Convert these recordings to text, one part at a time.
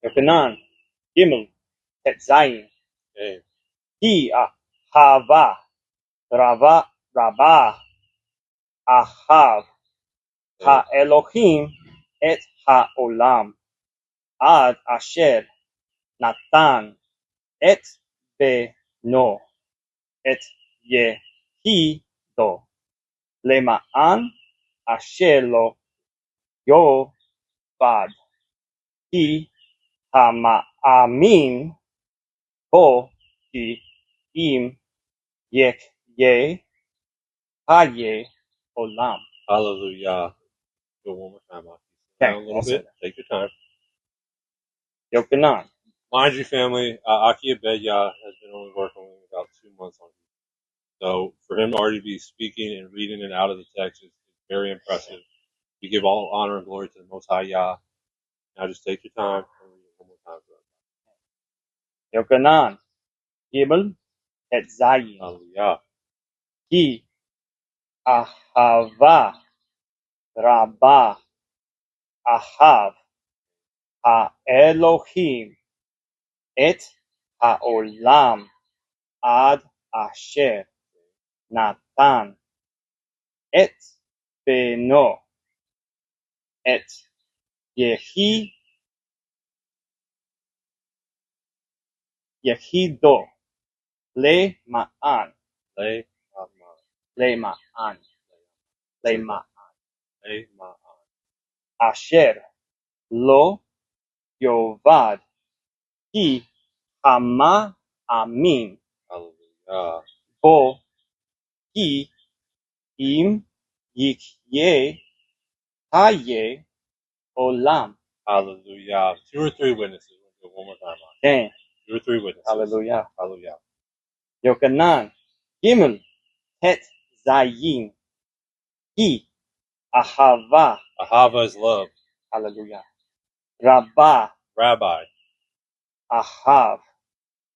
Yochanan, Gimel, Tet Zayin. Okay. He Ahava, Rabba, Ahav, Ha-Elohim, et Ha-Olam, Ad Asher, Natan, et Beno, et Yehido, Lema'an Asher lo Yovad, Ki Hama'amin, Bo Ki Im Yekye Haye Olam. Hallelujah. Go one more time. I'll keep Okay, down a little awesome. bit. Take your time. Yochanan. Mind you, family, Aki Abedya has been only working with about 2 months on it. So for him to already be speaking and reading it out of the text is very impressive. We give all honor and glory to the Most High Yah. Now just take your time and read it one more time for us. Yochanan, Gimel, et Zayin. Hallelujah. Ki Ahava, Rabba, Ahav, Ha-Elohim, et Ha-Olam, Ad Asher, Natan, et Beno, et Yehido, Lema'an, Asher, lo Yovad, Ki Hama'amin, Hallelujah. Bo Ki Im Yikye Haye Olam. Hallelujah. 2 or 3 witnesses. We'll do it one more time. Dang. 2 or 3 witnesses. Hallelujah. Hallelujah. Yochanan, Gimel, Het Zayin, Ki Ahava. Ahava is love. Hallelujah. Rabba, Rabbi. Ahav,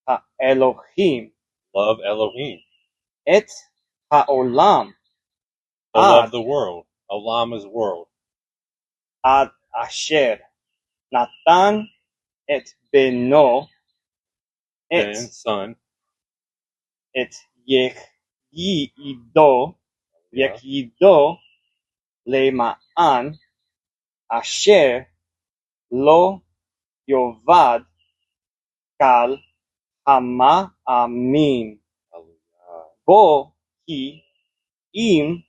Ha-Elohim, Love Elohim. et Ha-Olam, To love the world. Olam is world. Ad Asher, Natan, et Beno, Ben, son. et Yehido, Lema'an, Asher, lo Yovad, Kal Hama'amin, Bo Ki Im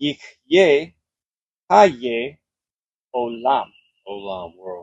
Yikye Haye Olam. Olam, world.